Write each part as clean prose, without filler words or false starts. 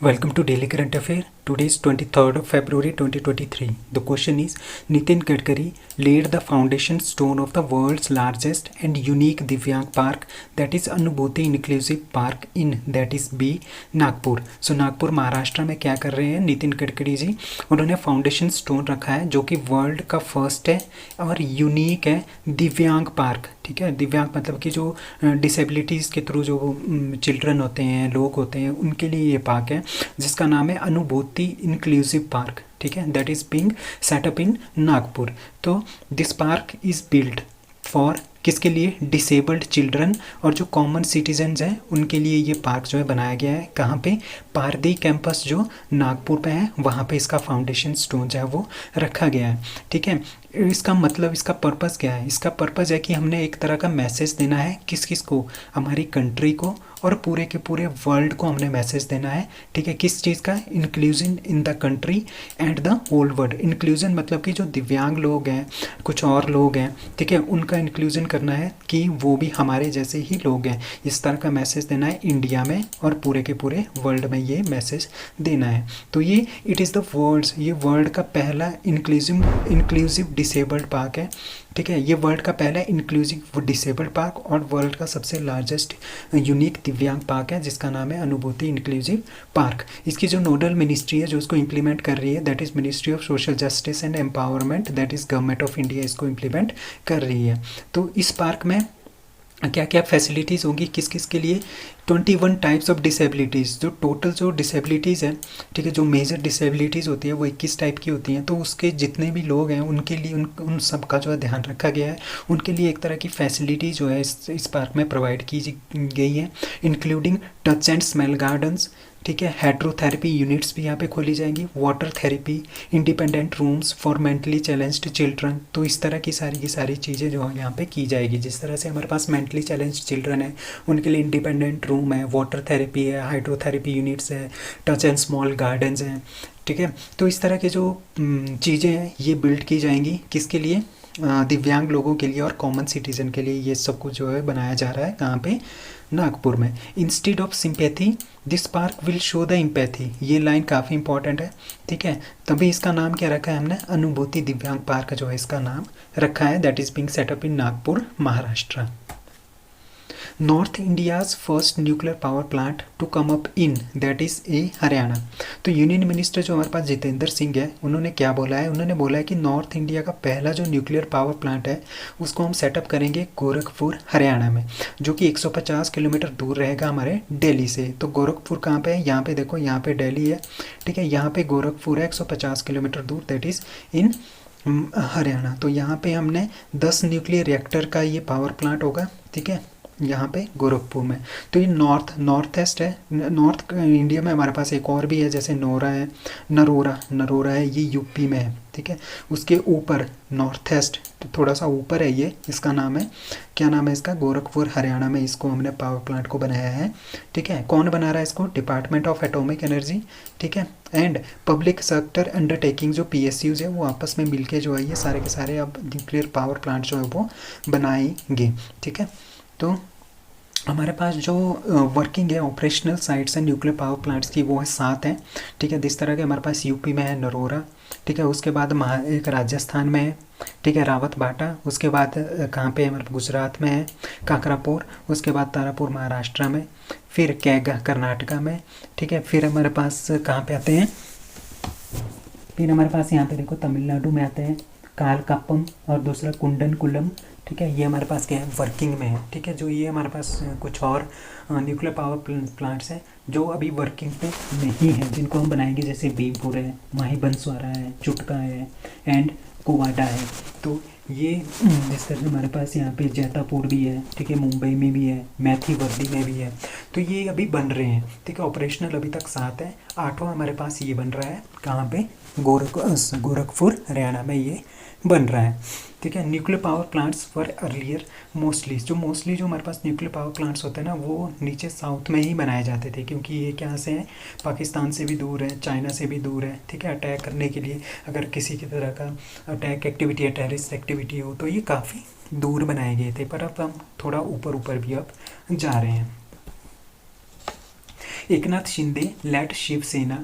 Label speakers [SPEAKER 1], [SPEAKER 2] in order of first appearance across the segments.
[SPEAKER 1] Welcome to Daily Current Affair. Today is 23rd of February 2023. The question is Nitin Gadkari laid the foundation stone of the world's largest and unique Divyang park, that is Anubhuti Inclusive Park in that is B Nagpur. सो नागपुर महाराष्ट्र में क्या कर रहे हैं नितिन गडकरी जी, उन्होंने foundation stone रखा है जो कि वर्ल्ड का फर्स्ट है और यूनिक है दिव्यांग पार्क. ठीक है, दिव्यांग मतलब कि जो डिसेबिलिटीज़ के थ्रू जो चिल्ड्रन होते हैं, लोग होते हैं, उनके लिए ये पार्क है जिसका नाम है अनुभूति इंक्लूसिव पार्क. ठीक है, that is being set up in Nagpur. तो this park is build for किसके लिए? डिसेबल्ड चिल्ड्रन और जो कॉमन सिटीजन्स हैं उनके लिए ये पार्क जो है बनाया गया है. कहाँ पे? पारदी कैंपस जो नागपुर पे है वहाँ पे इसका फाउंडेशन स्टोन जो है वो रखा गया है. ठीक है, इसका मतलब, इसका पर्पज़ क्या है? इसका पर्पज़ है कि हमने एक तरह का मैसेज देना है. किस किस को? हमारी कंट्री को और पूरे के पूरे वर्ल्ड को हमने मैसेज देना है. ठीक है, किस चीज़ का? Inclusion in the country and the whole world. Inclusion मतलब कि जो दिव्यांग लोग हैं, कुछ और लोग हैं, ठीक है, उनका इंक्लूजन करना है कि वो भी हमारे जैसे ही लोग हैं. इस तरह का मैसेज देना है इंडिया में और पूरे के पूरे वर्ल्ड में ये मैसेज देना है. तो ये इट इज़ द वर्ल्ड्स, ये वर्ल्ड का पहला इंक्लूसिव डिसेबल्ड पार्क है. ठीक है, ये वर्ल्ड का पहला इंक्लूसिव डिसेबल्ड पार्क और वर्ल्ड का सबसे लार्जेस्ट यूनिक दिव्यांग पार्क है जिसका नाम है अनुभूति इंक्लूसिव पार्क. इसकी जो नोडल मिनिस्ट्री है जो इसको इम्प्लीमेंट कर रही है that is ministry of social justice and empowerment, that is government of India इसको इम्प्लीमेंट कर रही है. तो इस पार्क में क्या क्या फैसिलिटीज़ होंगी, किस किस के लिए? 21 टाइप्स ऑफ डिसेबिलिटीज़, जो टोटल जो डिसेबिलिटीज़ हैं, ठीक है, जो मेजर डिसेबिलिटीज़ होती है वो 21 टाइप की होती हैं. तो उसके जितने भी लोग हैं उनके लिए उन सब का जो है ध्यान रखा गया है. उनके लिए एक तरह की फैसिलिटी जो है इस पार्क में प्रोवाइड की गई है, including touch and smell gardens. ठीक है, हाइड्रोथेरेपी यूनिट्स भी यहाँ पे खोली जाएंगी, water therapy, independent rooms for mentally challenged children. तो इस तरह की सारी चीज़ें जो है यहाँ पे की जाएगी. जिस तरह से हमारे पास मेंटली चैलेंज्ड चिल्ड्रन है उनके लिए इंडिपेंडेंट रूम है, वाटर थेरेपी है, हाइड्रोथेरेपी यूनिट्स है, टच एंड स्मॉल गार्डन्स हैं. ठीक है, तो इस तरह के जो चीज़ें हैं ये बिल्ड की जाएंगी. किसके लिए? दिव्यांग लोगों के लिए और कॉमन सिटीजन के लिए ये सब कुछ जो है बनाया जा रहा है. कहाँ पे? नागपुर में. Instead of sympathy this park will show the empathy. ये लाइन काफ़ी इंपॉर्टेंट है. ठीक है, तभी इसका नाम क्या रखा है हमने? अनुभूति दिव्यांग पार्क जो है इसका नाम रखा है. That is being set up in Nagpur, Maharashtra. North India's first nuclear power plant to come up in that is a Haryana. तो यूनियन मिनिस्टर जो हमारे पास जितेंद्र सिंह है उन्होंने क्या बोला है? उन्होंने बोला है कि नॉर्थ इंडिया का पहला जो न्यूक्लियर पावर प्लांट है उसको हम सेटअप करेंगे गोरखपुर, हरियाणा में, जो कि 150 किलोमीटर दूर रहेगा हमारे दिल्ली से. तो गोरखपुर कहाँ पे है? यहाँ पे देखो, यहाँ पे दिल्ली है. ठीक है, यहाँ पे गोरखपुर है 150 किलोमीटर दूर, दैट इज़ इन हरियाणा. तो यहाँ पे हमने 10 न्यूक्लियर रिएक्टर का ये पावर प्लांट होगा. ठीक है, यहाँ पे गोरखपुर में. तो ये नॉर्थ ईस्ट है. नॉर्थ इंडिया में हमारे पास एक और भी है जैसे नरोरा है, ये यूपी में है. ठीक है, उसके ऊपर नॉर्थ ईस्ट थोड़ा सा ऊपर है ये, इसका नाम है, क्या नाम है इसका? गोरखपुर, हरियाणा में इसको हमने पावर प्लांट को बनाया है. ठीक है, कौन बना रहा है इसको? Department of atomic energy. ठीक है, एंड पब्लिक सेक्टर अंडरटेकिंग जो PSUs है वो आपस में मिलके जो है ये सारे के सारे अब न्यूक्लियर पावर प्लांट जो है वो बनाएंगे. ठीक है, तो हमारे पास जो वर्किंग है ऑपरेशनल साइट्स हैं न्यूक्लियर पावर प्लांट्स की वो है 7 हैं. ठीक है, जिस तरह के हमारे पास यूपी में है नरोरा. ठीक है, उसके बाद एक राजस्थान में है. ठीक है, रावत बाटा. उसके बाद कहाँ पे है? हमारे गुजरात में है काकरापुर. उसके बाद तारापुर महाराष्ट्र में, फिर कैगा कर्नाटका में. ठीक है, फिर हमारे पास कहाँ पे आते हैं? फिर हमारे पास यहाँ पे देखो तमिलनाडु में आते हैं कालकाप्पम और दूसरा कुंडनकुलम. ठीक है, ये हमारे पास क्या है? वर्किंग में है. ठीक है, जो ये हमारे पास कुछ और न्यूक्लियर पावर प्लांट्स हैं जो अभी वर्किंग पे नहीं है, जिनको हम बनाएंगे, जैसे भीमपुर है, माही बंसवाड़ा है, चुटका है एंड कोवाडा है. तो ये जिस तरह से हमारे पास यहाँ पे जैतापुर भी है. ठीक है, मुंबई में भी है, मैथीवर्दी में भी है. तो ये अभी बन रहे हैं. ठीक है, ऑपरेशनल अभी तक 7 है. 8वां हमारे पास ये बन रहा है कहाँ पे? गोरखपुर, हरियाणा में ये बन रहा है. ठीक है, nuclear power plants for earlier mostly जो हमारे पास न्यूक्लियर पावर प्लांट्स होते हैं ना वो नीचे साउथ में ही बनाए जाते थे, क्योंकि ये क्या से हैं? पाकिस्तान से भी दूर है, चाइना से भी दूर है. ठीक है, अटैक करने के लिए अगर किसी की तरह का अटैक एक्टिविटी या टेररिस्ट एक्टिविटी हो तो ये काफ़ी दूर बनाए गए थे. पर अब हम थोड़ा ऊपर भी अब जा रहे हैं. Eknath Shinde let Shivsena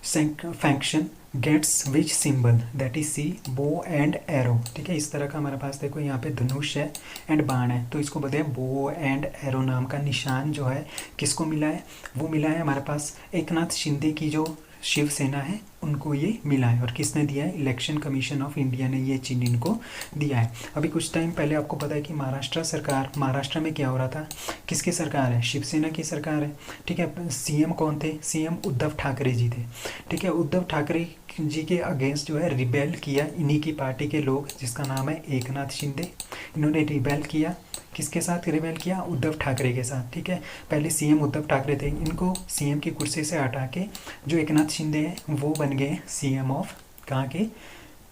[SPEAKER 1] faction gets which symbol, that is C bow and arrow. ठीक है, इस तरह का हमारे पास देखो यहाँ पे धनुष है एंड बाण है, तो इसको बोलते हैं बो एंड एरो नाम का निशान जो है किसको मिला है, वो मिला है हमारे पास एकनाथ शिंदे की जो शिवसेना है उनको ये मिला है। और किसने दिया है, इलेक्शन कमीशन ऑफ इंडिया ने ये चिन्ह इनको दिया है। अभी कुछ टाइम पहले आपको पता है कि महाराष्ट्र सरकार, महाराष्ट्र में क्या हो रहा था, किसकी सरकार है, शिवसेना की सरकार है। ठीक है, सीएम कौन थे, सीएम उद्धव ठाकरे जी थे। ठीक है, उद्धव ठाकरे जी के अगेंस्ट जो है रिबेल किया इन्हीं की पार्टी के लोग, जिसका नाम है एकनाथ शिंदे। इन्होंने रिबेल किया, किसके साथ रिबेल किया, उद्धव ठाकरे के साथ। ठीक है, पहले सीएम उद्धव ठाकरे थे, इनको सीएम की कुर्सी से हटा के जो एकनाथ शिंदे हैं वो बन गए सीएम ऑफ कहाँ के,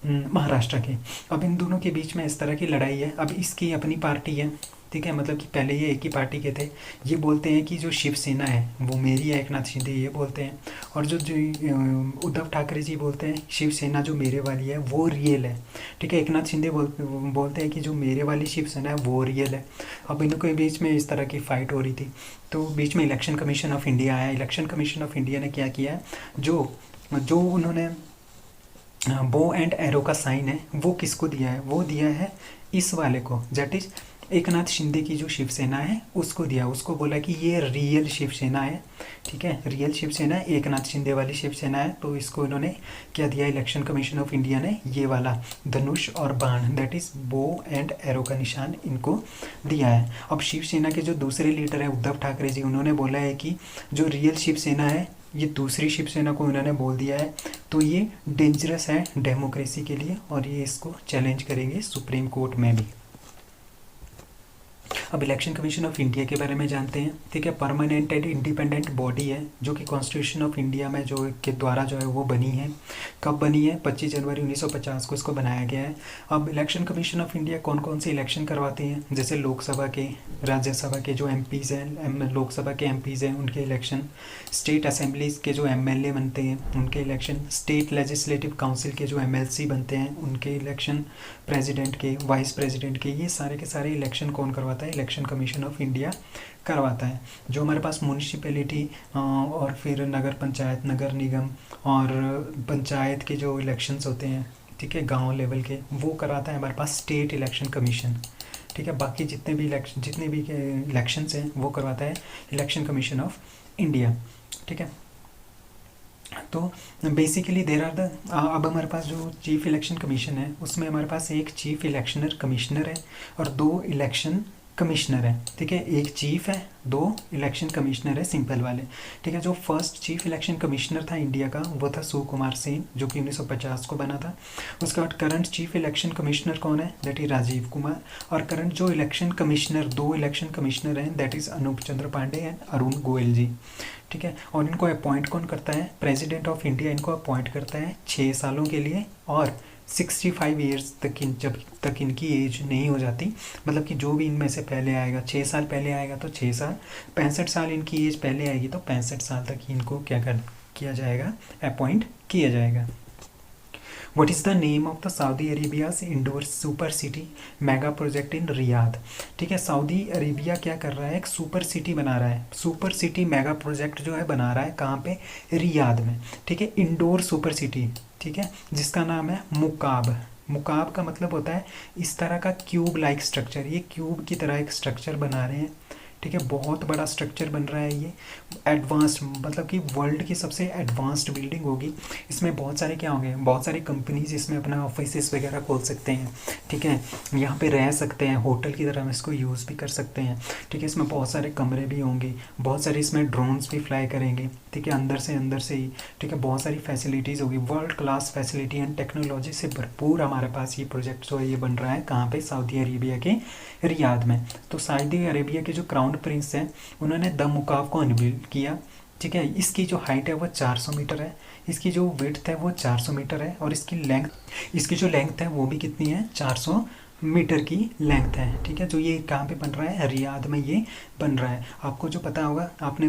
[SPEAKER 1] महाराष्ट्र के। अब इन दोनों के बीच में इस तरह की लड़ाई है। अब इसकी अपनी पार्टी है, ठीक है, मतलब कि पहले ये एक ही पार्टी के थे। ये बोलते हैं कि जो शिवसेना है वो मेरी है, एकनाथ शिंदे ये बोलते हैं। और जो जो उद्धव ठाकरे जी बोलते हैं शिवसेना जो मेरे वाली है वो रियल है। ठीक है, एकनाथ शिंदे बोलते हैं कि जो मेरे वाली शिवसेना है वो रियल है। अब इनके बीच में इस तरह की फाइट हो रही थी, तो बीच में इलेक्शन कमीशन ऑफ इंडिया आया। इलेक्शन कमीशन ऑफ इंडिया ने क्या किया है, जो जो उन्होंने बो एंड एरो का साइन है वो किसको दिया है, वो दिया है इस वाले को, दैट इज एकनाथ शिंदे की जो शिवसेना है उसको दिया। उसको बोला कि ये रियल शिवसेना है। ठीक है, रियल शिवसेना है, एकनाथ शिंदे वाली शिवसेना है। तो इसको इन्होंने क्या दिया, इलेक्शन कमीशन ऑफ इंडिया ने ये वाला धनुष और बाण, दैट इज बो एंड एरो का निशान इनको दिया है। अब शिवसेना के जो दूसरे लीडर है उद्धव ठाकरे जी, उन्होंने बोला है कि जो रियल शिवसेना है ये दूसरी शिवसेना को इन्होंने बोल दिया है, तो ये डेंजरस है डेमोक्रेसी के लिए और ये इसको चैलेंज करेंगे सुप्रीम कोर्ट में भी। अब इलेक्शन कमीशन ऑफ इंडिया के बारे में जानते हैं। ठीक है, परमानेंट एंड इंडिपेंडेंट बॉडी है जो कि कॉन्स्टिट्यूशन ऑफ इंडिया में जो के द्वारा जो है वो बनी है। कब बनी है, 25 जनवरी 1950 को इसको बनाया गया है। अब इलेक्शन कमीशन ऑफ इंडिया कौन कौन से इलेक्शन करवाते हैं, जैसे लोकसभा के, राज्यसभा के जो एमपीज़ हैं, लोकसभा के एमपीज़ हैं उनके इलेक्शन, स्टेट असेंबलीज़ के जो एमएलए बनते हैं उनके इलेक्शन, स्टेट लेजिस्लेटिव काउंसिल के जो एमएलसी बनते हैं उनके इलेक्शन, प्रेसिडेंट के, वाइस प्रेसिडेंट के, ये सारे के सारे इलेक्शन कौन करवाता है, इलेक्शन कमीशन ऑफ इंडिया करवाता है। जो हमारे पास म्यूनिसिपैलिटी और फिर नगर पंचायत, नगर निगम और पंचायत के जो इलेक्शंस होते हैं, ठीक है, गांव लेवल के, वो कराता है हमारे पास स्टेट इलेक्शन कमीशन। ठीक है, बाकी जितने भी इलेक्शंस हैं वो करवाता है इलेक्शन कमीशन ऑफ इंडिया। ठीक है, तो बेसिकली देर आर द, अब हमारे पास जो चीफ इलेक्शन कमीशन है उसमें हमारे पास एक चीफ इलेक्शनर कमिश्नर है और 2 इलेक्शन कमिश्नर है। ठीक है, एक चीफ है, 2 इलेक्शन कमिश्नर है, सिंपल वाले। ठीक है, जो फर्स्ट चीफ इलेक्शन कमिश्नर था इंडिया का वो था सुकुमार सेन जो कि 1950 को बना था। उसके बाद करंट चीफ इलेक्शन कमिश्नर कौन है, दैट इज राजीव कुमार। और करंट जो इलेक्शन कमिश्नर, 2 इलेक्शन कमिश्नर हैं, that is Anup Chandra Pandey and Arun Goyal ji. ठीक है, और इनको अपॉइंट कौन करता है, प्रेसिडेंट ऑफ इंडिया इनको अपॉइंट करता है 6 सालों के लिए और 65 ईयर्स तक, जब तक इनकी एज नहीं हो जाती, मतलब कि जो भी इनमें से पहले आएगा, 6 साल पहले आएगा तो 6 साल, 65 साल इनकी एज पहले आएगी तो 65 साल तक इनको क्या किया जाएगा, अपॉइंट किया जाएगा। What is the name of the Saudi Arabia's indoor super city mega project in Riyadh. ठीक है, सऊदी अरेबिया क्या कर रहा है, एक सुपर सिटी बना रहा है, सुपर सिटी मेगा प्रोजेक्ट जो है बना रहा है, कहाँ पे, रियाद में। ठीक है, इंडोर सुपर सिटी, ठीक है, जिसका नाम है मुकाब। मुकाब का मतलब होता है इस तरह का क्यूब लाइक स्ट्रक्चर, ये क्यूब की तरह एक स्ट्रक्चर बना रहे हैं। ठीक है, बहुत बड़ा स्ट्रक्चर बन रहा है ये, एडवांस्ड, मतलब कि वर्ल्ड की सबसे एडवांस्ड बिल्डिंग होगी। इसमें बहुत सारे क्या होंगे, बहुत सारी कंपनीज इसमें अपना ऑफिस वगैरह खोल सकते हैं। ठीक है, यहाँ पे रह सकते हैं, होटल की तरह हम इसको यूज़ भी कर सकते हैं। ठीक है, इसमें बहुत सारे कमरे भी होंगे, बहुत सारे इसमें ड्रोन्स भी फ्लाई करेंगे। ठीक है, अंदर से ही। ठीक है, बहुत सारी फैसिलिटीज़ होगी, world class facility and technology से भरपूर हमारे पास ये प्रोजेक्ट जो है ये बन रहा है, कहाँ पे, सऊदी अरेबिया के रियाद में। तो सऊदी अरेबिया के जो क्राउन प्रिंस हैं उन्होंने द मुकाब को अनवील किया। ठीक है, इसकी जो हाइट है वो 400 मीटर है, इसकी जो विड्थ है वो 400 मीटर है और इसकी जो लेंथ है वो भी कितनी है, 400 मीटर की लेंथ है। ठीक है, जो ये कहाँ पे बन रहा है, रियाद में ये बन रहा है। आपको जो पता होगा, आपने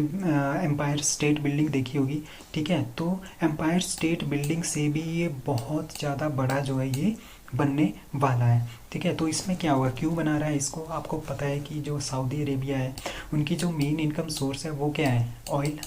[SPEAKER 1] एम्पायर स्टेट बिल्डिंग देखी होगी। ठीक है, तो एम्पायर स्टेट बिल्डिंग से भी ये बहुत ज़्यादा बड़ा जो है ये बनने वाला है। ठीक है, तो इसमें क्या होगा, क्यों बना रहा है इसको, आपको पता है कि जो सऊदी अरेबिया है उनकी जो मेन इनकम सोर्स है वो क्या है, ऑयल।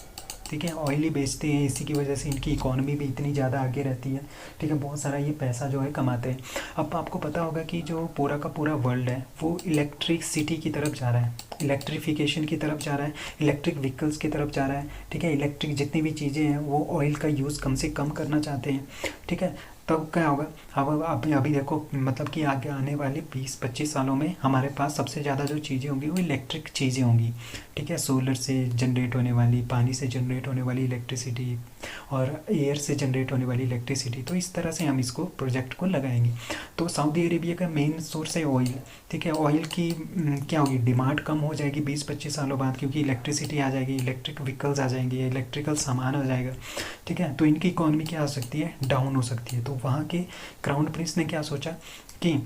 [SPEAKER 1] ठीक है, ऑयल ही बेचते हैं, इसी की वजह से इनकी इकोनॉमी भी इतनी ज़्यादा आगे रहती है। ठीक है, बहुत सारा ये पैसा जो है कमाते हैं। अब आपको पता होगा कि जो पूरा का पूरा वर्ल्ड है वो इलेक्ट्रिसिटी की तरफ जा रहा है, इलेक्ट्रिफिकेशन की तरफ जा रहा है, इलेक्ट्रिक व्हीकल्स की तरफ जा रहा है। ठीक है, इलेक्ट्रिक जितनी भी चीज़ें हैं वो ऑयल का यूज़ कम से कम करना चाहते हैं। ठीक है, तब क्या होगा, अब अभी अभी देखो, मतलब कि आगे आने वाले 20-25 सालों में हमारे पास सबसे ज़्यादा जो चीज़ें होंगी वो इलेक्ट्रिक चीज़ें होंगी। ठीक है, सोलर से जनरेट होने वाली, पानी से जनरेट होने वाली इलेक्ट्रिसिटी और एयर से जनरेट होने वाली इलेक्ट्रिसिटी। तो इस तरह से हम इसको प्रोजेक्ट को लगाएंगे। तो सऊदी अरेबिया का मेन सोर्स है ऑयल। ठीक है, ऑयल की क्या होगी, डिमांड कम हो जाएगी 20-25 सालों बाद, क्योंकि इलेक्ट्रिसिटी आ जाएगी, इलेक्ट्रिक व्हीकल्स आ जाएंगे, इलेक्ट्रिकल सामान आ जाएगा। ठीक है, तो इनकी इकॉनमी क्या हो सकती है, डाउन हो सकती है। तो वहाँ के क्राउन प्रिंस ने क्या सोचा कि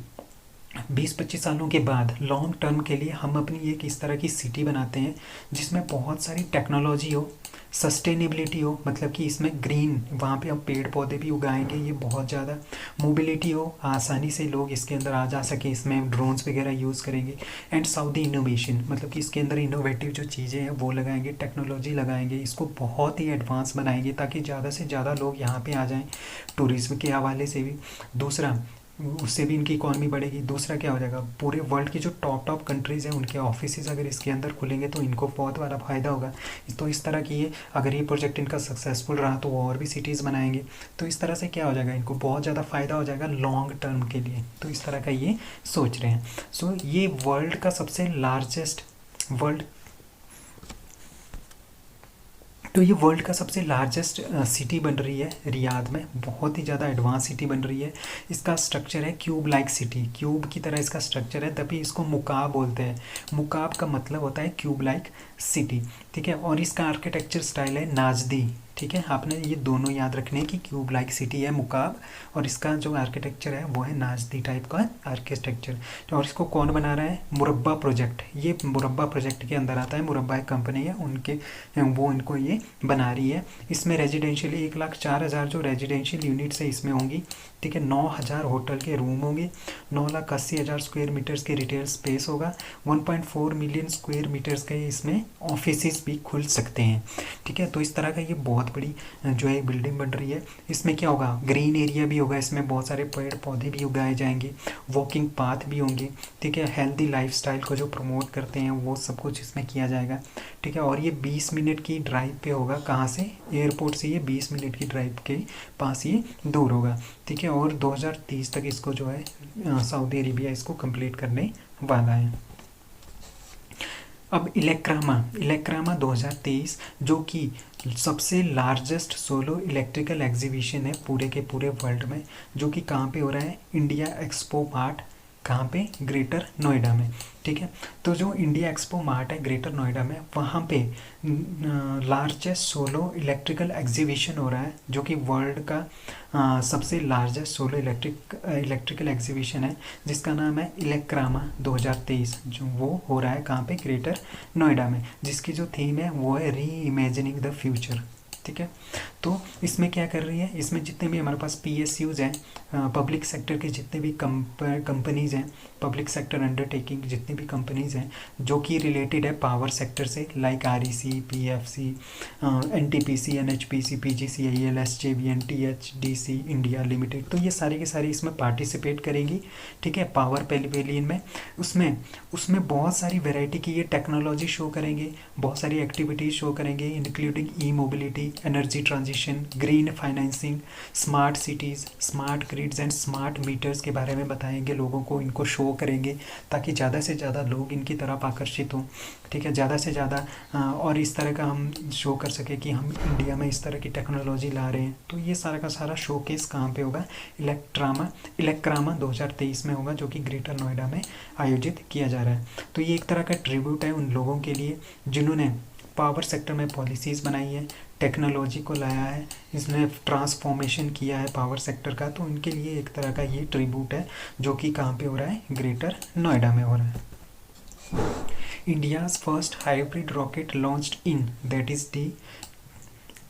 [SPEAKER 1] 20-25 सालों के बाद लॉन्ग टर्म के लिए हम अपनी एक इस तरह की सिटी बनाते हैं जिसमें बहुत सारी टेक्नोलॉजी हो, सस्टेनेबिलिटी हो, मतलब कि इसमें ग्रीन, वहाँ पे हम पेड़ पौधे भी उगाएंगे, ये बहुत ज़्यादा मोबिलिटी हो, आसानी से लोग इसके अंदर आ जा सके, इसमें ड्रोन्स वगैरह यूज़ करेंगे। एंड साउदी इनोवेशन, मतलब कि इसके अंदर इनोवेटिव जो चीज़ें हैं वो लगाएंगे, टेक्नोलॉजी लगाएंगे, इसको बहुत ही एडवांस बनाएंगे ताकि ज़्यादा से ज़्यादा लोग यहाँ पे आ जाएँ, टूरिज्म के हवाले से भी। दूसरा, उससे भी इनकी इकॉनमी बढ़ेगी। दूसरा क्या हो जाएगा, पूरे वर्ल्ड की जो टॉप कंट्रीज़ हैं उनके ऑफिसेज अगर इसके अंदर खुलेंगे तो इनको बहुत बड़ा फ़ायदा होगा। तो इस तरह की ये, अगर ये प्रोजेक्ट इनका सक्सेसफुल रहा तो वो और भी सिटीज़ बनाएंगे। तो इस तरह से क्या हो जाएगा, इनको बहुत ज़्यादा फ़ायदा हो जाएगा लॉन्ग टर्म के लिए। तो इस तरह का ये सोच रहे हैं। सो ये वर्ल्ड का सबसे लार्जेस्ट वर्ल्ड तो ये वर्ल्ड का सबसे लार्जेस्ट सिटी बन रही है रियाद में, बहुत ही ज़्यादा एडवांस सिटी बन रही है। इसका स्ट्रक्चर है क्यूब लाइक सिटी, क्यूब की तरह इसका स्ट्रक्चर है, तभी इसको मुकाब बोलते हैं। मुकाब का मतलब होता है क्यूब लाइक सिटी। ठीक है, और इसका आर्किटेक्चर स्टाइल है नाजदी। ठीक है, आपने ये दोनों याद रखने कि क्यूब लाइक सिटी है मुकाब, और इसका जो आर्किटेक्चर है वो है नाजदी टाइप का आर्किटेक्चर। और इसको कौन बना रहा है, मुरब्बा प्रोजेक्ट, ये मुरब्बा प्रोजेक्ट के अंदर आता है। मुरब्बा एक कंपनी है, उनके वो इनको ये बना रही है। इसमें रेजिडेंशियल 1,04,000 जो रेजिडेंशियल यूनिट्स है इसमें होंगी। ठीक है, 9,000 होटल के रूम होंगे, 9,80,000 स्क्वायर मीटर्स के रिटेल स्पेस होगा, 1.4 मिलियन स्क्वायर मीटर्स के इसमें ऑफिसेज भी खुल सकते हैं। ठीक है, तो इस तरह का ये बहुत बड़ी जो है बिल्डिंग बन रही है। इसमें क्या होगा, ग्रीन एरिया भी होगा, इसमें बहुत सारे पेड़ पौधे भी उगाए जाएंगे, वॉकिंग पाथ भी होंगे। ठीक है, हेल्दी लाइफस्टाइल को जो प्रमोट करते हैं वो सब कुछ इसमें किया जाएगा। ठीक है, और ये 20 मिनट की ड्राइव पे होगा, कहाँ से, एयरपोर्ट से ये 20 मिनट की ड्राइव के पास ये दूर होगा। ठीक है, और 2030 तक इसको जो है सऊदी अरेबिया इसको कंप्लीट करने वाला है। अब इलेक्ट्रामा 2023 जो कि सबसे लार्जेस्ट सोलो इलेक्ट्रिकल एग्जीबिशन है पूरे के पूरे वर्ल्ड में, जो कि कहाँ पे हो रहा है, इंडिया एक्सपो मार्ट, कहाँ पे, ग्रेटर नोएडा में। ठीक है, तो जो इंडिया एक्सपो मार्ट है ग्रेटर नोएडा में, वहाँ पे लार्जेस्ट सोलो इलेक्ट्रिकल एग्जीबिशन हो रहा है, जो कि वर्ल्ड का सबसे लार्जेस्ट सोलो इलेक्ट्रिकल एग्जीबिशन है, जिसका नाम है इलेक्ट्रामा 2023, जो वो हो रहा है कहाँ पे, ग्रेटर नोएडा में, जिसकी जो थीम है वो है री इमेजिनिंग द फ्यूचर। ठीक है, तो इसमें क्या कर रही है, इसमें जितने भी हमारे पास PSUs हैं, पब्लिक सेक्टर के जितने भी कंपनीज़ हैं, पब्लिक सेक्टर अंडरटेकिंग जितनी भी कंपनीज़ हैं जो कि रिलेटेड है पावर सेक्टर से, like REC, PFC, NTPC, NHPC, PGCIL, SJVN, THDC India limited, तो ये सारी की सारी इसमें पार्टिसिपेट करेंगी। ठीक है, पावर पेविलियन में, उसमें बहुत सारी वैरायटी की ये टेक्नोलॉजी शो करेंगे, बहुत सारी एक्टिविटीज़ शो करेंगे, including e-mobility, energy transition, green financing, smart cities, smart grids and smart meters के बारे में बताएंगे लोगों को, इनको शो करेंगे ताकि ज़्यादा से ज़्यादा लोग इनकी तरफ आकर्षित हों। ठीक है, ज़्यादा से ज़्यादा और इस तरह का हम शो कर सके कि हम इंडिया में इस तरह की टेक्नोलॉजी ला रहे हैं। तो ये सारा का सारा शोकेस कहाँ पे होगा, इलेक्ट्रामा 2023 में होगा, जो कि ग्रेटर नोएडा में आयोजित किया जा रहा है। तो ये एक तरह का ट्रिब्यूट है उन लोगों के लिए जिन्होंने पावर सेक्टर में पॉलिसीज़ बनाई है, टेक्नोलॉजी को लाया है, इसने ट्रांसफॉर्मेशन किया है पावर सेक्टर का, तो उनके लिए एक तरह का ये ट्रिब्यूट है, जो कि कहाँ पे हो रहा है, ग्रेटर नोएडा में हो रहा है। India's first hybrid rocket launched in, that is the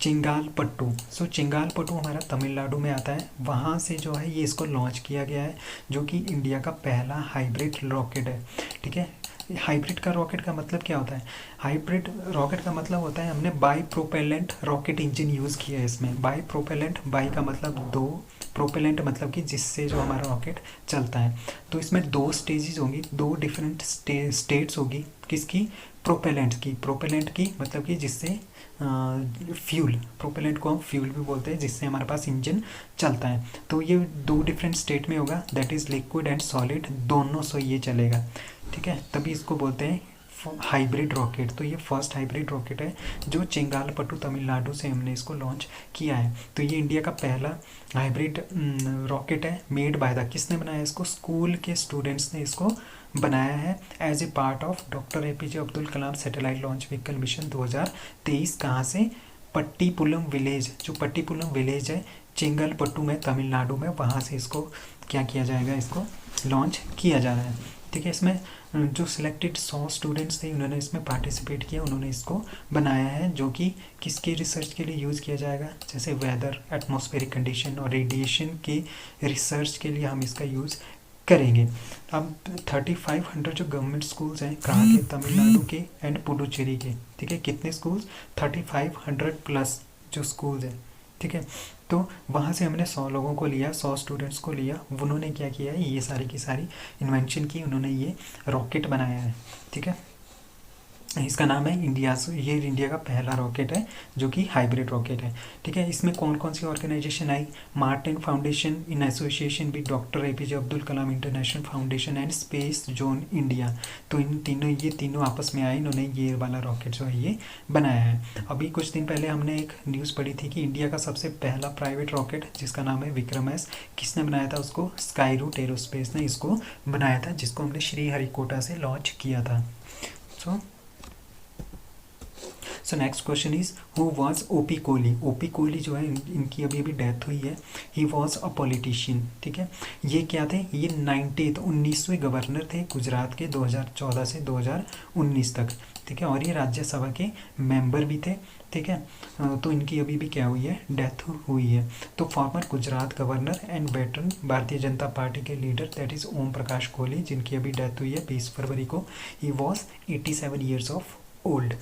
[SPEAKER 1] Chengalpattu. So Chengalpattu हमारा तमिलनाडु में आता है, वहाँ से जो है ये इसको लॉन्च किया गया है, जो कि इंडिया का पहला हाइब्रिड रॉकेट है। ठीक है, हाइब्रिड का रॉकेट का मतलब क्या होता है? हाइब्रिड रॉकेट का मतलब होता है हमने by propellant rocket engine use किया है इसमें। बाई प्रोपेलेंट, बाई का मतलब दो, प्रोपेलेंट मतलब कि जिससे जो हमारा रॉकेट चलता है। तो इसमें दो स्टेजेस होंगी, दो डिफरेंट स्टेट्स होगी। किसकी? प्रोपेलेंट की मतलब कि जिससे फ्यूल, प्रोपेलेंट को हम फ्यूल भी बोलते हैं, जिससे हमारे पास इंजन चलता है। तो ये दो डिफरेंट स्टेट में होगा, that is liquid and solid, दोनों से ये चलेगा। ठीक है, तभी इसको बोलते हैं हाइब्रिड रॉकेट। तो ये फर्स्ट हाइब्रिड रॉकेट है जो चेंगालपट्टू तमिलनाडु से हमने इसको लॉन्च किया है। तो ये इंडिया का पहला हाइब्रिड रॉकेट है, मेड बाय द, किसने बनाया इसको? स्कूल के स्टूडेंट्स ने इसको बनाया है as a part of doctor APJ Abdul Kalam satellite launch vehicle mission 2023। कहाँ से? पट्टीपुलम विलेज, जो पट्टीपुलम विलेज है चेंगलपट्टू में तमिलनाडु में, वहाँ से इसको क्या किया जाएगा, इसको लॉन्च किया जा रहा है। ठीक है, इसमें जो सिलेक्टेड 100 स्टूडेंट्स थे उन्होंने इसमें पार्टिसिपेट किया, उन्होंने इसको बनाया है, जो कि किसके रिसर्च के लिए यूज़ किया जाएगा? जैसे वेदर, एटमॉस्फेरिक कंडीशन और रेडिएशन के रिसर्च के लिए हम इसका यूज़ करेंगे। अब 3500 जो गवर्नमेंट स्कूल्स हैं, कहाँ के? तमिलनाडु के एंड पुडुचेरी के। ठीक है, कितने स्कूल्स? 3500 प्लस जो स्कूल्स हैं। ठीक है, तो वहाँ से हमने 100 लोगों को लिया, 100 स्टूडेंट्स को लिया, उन्होंने क्या किया है, ये सारी की सारी इन्वेंशन की, उन्होंने ये रॉकेट बनाया है। ठीक है, इसका नाम है ये इंडिया का पहला रॉकेट है जो कि हाइब्रिड रॉकेट है। ठीक है, इसमें कौन कौन सी ऑर्गेनाइजेशन आई? Martin foundation in association with doctor APJ Abdul Kalam international foundation and space zone India. तो ये तीनों आपस में आए, इन्होंने ये वाला रॉकेट जो है ये बनाया है। अभी कुछ दिन पहले हमने एक न्यूज़ पढ़ी थी कि इंडिया का सबसे पहला प्राइवेट रॉकेट जिसका नाम है विक्रम एस, किसने बनाया था उसको? स्काईरूट एरोस्पेस ने इसको बनाया था, जिसको हमने श्रीहरिकोटा से लॉन्च किया था। So next question is who was OP Kohli? OP Kohli जो है इनकी अभी डेथ हुई है। He was a politician. ठीक है, ये क्या थे? ये 19वें गवर्नर थे गुजरात के 2014 से 2019 तक। ठीक है, और ये राज्यसभा के मेंबर भी थे। ठीक है, तो इनकी अभी भी क्या हुई है? डेथ हुई है। तो farmer Gujarat governor and veteran Bharatiya Janata party के leader that is Om Prakash Kohli, जिनकी अभी डेथ हुई है 20 फरवरी को। He was 87 years of old.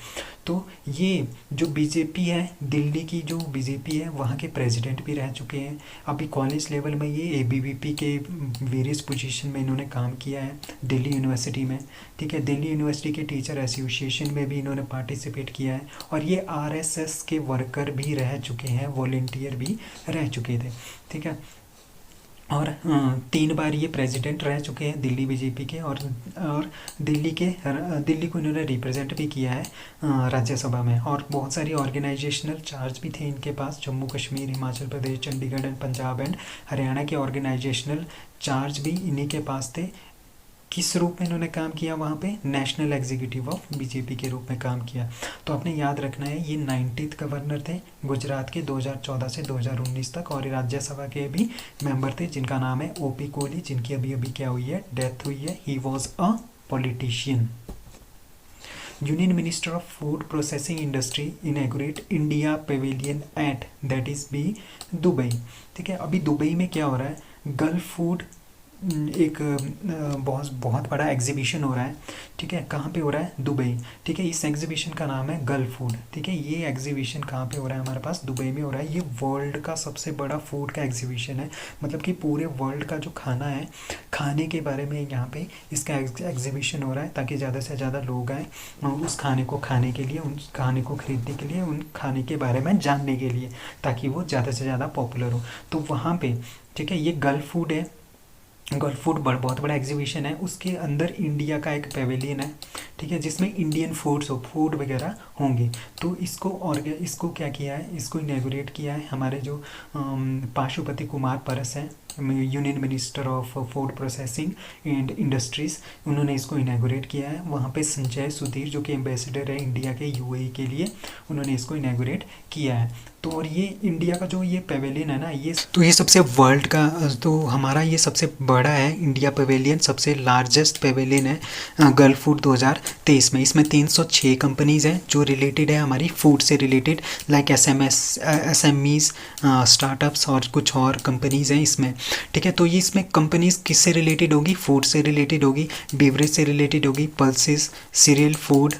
[SPEAKER 1] तो ये जो बीजेपी है, दिल्ली की जो बीजेपी है, वहाँ के प्रेसिडेंट भी रह चुके हैं। अभी कॉलेज लेवल में ये एबीवीपी के वेरियस पोजीशन में इन्होंने काम किया है दिल्ली यूनिवर्सिटी में। ठीक है, दिल्ली यूनिवर्सिटी के टीचर एसोसिएशन में भी इन्होंने पार्टिसिपेट किया है, और ये आरएसएस के वर्कर भी रह चुके हैं, वॉलंटियर भी रह चुके थे। ठीक है, और 3 बार ये प्रेसिडेंट रह चुके हैं दिल्ली बीजेपी के, और दिल्ली को इन्होंने रिप्रेजेंट भी किया है राज्यसभा में। और बहुत सारी ऑर्गेनाइजेशनल चार्ज भी थे इनके पास, जम्मू कश्मीर, हिमाचल प्रदेश, चंडीगढ़ एंड पंजाब एंड हरियाणा के ऑर्गेनाइजेशनल चार्ज भी इन्हीं के पास थे। किस रूप में इन्होंने काम किया वहाँ पे? नेशनल एग्जीक्यूटिव ऑफ बीजेपी के रूप में काम किया। तो आपने याद रखना है, ये 90th गवर्नर थे गुजरात के 2014 से 2019 तक, और राज्यसभा के भी मेंबर थे, जिनका नाम है ओपी कोहली, जिनकी अभी क्या हुई है? डेथ हुई है। He was a politician. Union minister of food processing industry inaugurate India pavilion at that is B Dubai. ठीक है, अभी दुबई में क्या हो रहा है? गल्फ फूड एक बहुत बड़ा एग्जीबिशन हो रहा है। ठीक है, कहाँ पे हो रहा है? दुबई। ठीक है, इस एग्जीबिशन का नाम है गल्फ फूड। ठीक है, ये एग्जीबिशन कहाँ पे हो रहा है? हमारे पास दुबई में हो रहा है। ये वर्ल्ड का सबसे बड़ा फूड का एग्जीबिशन है, मतलब कि पूरे वर्ल्ड का जो खाना है, खाने के बारे में यहाँ पे इसका एग्जीबिशन हो रहा है, ताकि ज़्यादा से ज़्यादा लोग आएँ उस खाने को खाने के लिए, उन खाने को खरीदने के लिए, उन खाने के बारे में जानने के लिए, ताकि वो ज़्यादा से ज़्यादा पॉपुलर हो। तो वहाँ पे ठीक है, ये गल्फ फूड है, गल्फ फूड बहुत बड़ा एग्जीबिशन है। उसके अंदर इंडिया का एक पेविलियन है। ठीक है, जिसमें इंडियन फूड वगैरह होंगे। तो इसको क्या किया है? इसको इनॉग्रेट किया है हमारे जो पाशुपति कुमार परस हैं, union minister of food processing and industries, उन्होंने इसको इनॉग्रेट किया है। वहाँ पे संजय सुधीर जो कि एम्बेसडर है इंडिया के यूएई के लिए, उन्होंने इसको इनॉग्रेट किया है। तो और ये इंडिया का जो ये पेवेलियन है ना, ये सबसे वर्ल्ड का, तो हमारा ये सबसे बड़ा है इंडिया पेवेलियन, सबसे लार्जेस्ट पेवेलियन है गल्फ फूड 2023 में। इसमें 306 कंपनीज़ हैं जो रिलेटेड है हमारी फूड से रिलेटेड, लाइक एसएमईज, स्टार्टअप्स और कुछ और कंपनीज़ हैं इसमें, ठीक है। तो ये इसमें कंपनीज़ किससे रिलेटेड होगी? फूड से रिलेटेड होगी, बेवरेज से रिलेटेड होगी, pulses, cereal, food,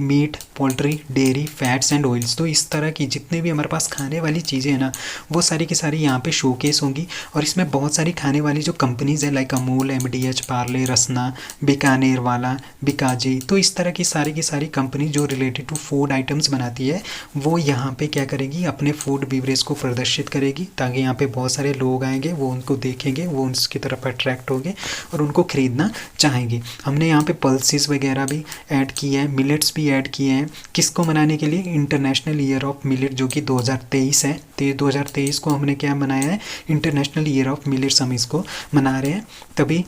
[SPEAKER 1] meat, poultry, dairy, fats and oils. तो इस तरह की जितने भी हमारे पास खाने वाली चीज़ें हैं ना, वो सारी की सारी यहाँ पे शोकेस होंगी। और इसमें बहुत सारी खाने वाली जो कंपनीज़ हैं लाइक अमूल, एमडीएच, पार्ले, रसना, बीकानेर वाला, बिकाजी, तो इस तरह की सारी कंपनी जो रिलेटेड टू फूड आइटम्स बनाती है, वो यहाँ पे क्या करेगी? अपने फूड बेवरेज को प्रदर्शित करेगी, ताकि यहाँ पे बहुत सारे लोग आएंगे, वो उनको देखेंगे, वो उसकी तरफ अट्रैक्ट होंगे और उनको ख़रीदना चाहेंगे। हमने यहाँ पे पल्सेस वगैरह भी ऐड किए हैं, मिलेट्स भी ऐड किए हैं। किसको मनाने के लिए? इंटरनेशनल ईयर ऑफ मिलेट जो कि 2023 है। तो ये 2023 को हमने क्या मनाया है? इंटरनेशनल ईयर ऑफ मिलेट्स हम इसको मना रहे हैं। तभी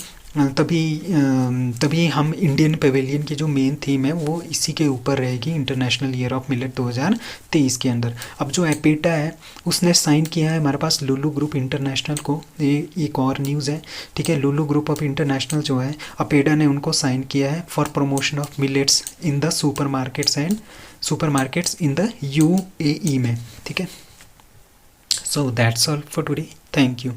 [SPEAKER 1] हम इंडियन पेवेलियन की जो मेन थीम है वो इसी के ऊपर रहेगी, इंटरनेशनल ईयर ऑफ मिलेट 2023 के अंदर। अब जो एपेटा है उसने साइन किया है हमारे पास लुलु ग्रुप इंटरनेशनल को, ये एक और न्यूज़ है, ठीक है। लुलु ग्रुप ऑफ इंटरनेशनल जो है, अपेडा ने उनको साइन किया है for promotion of millets in the supermarkets in the UAE में, ठीक है। So that's all for today, thank you.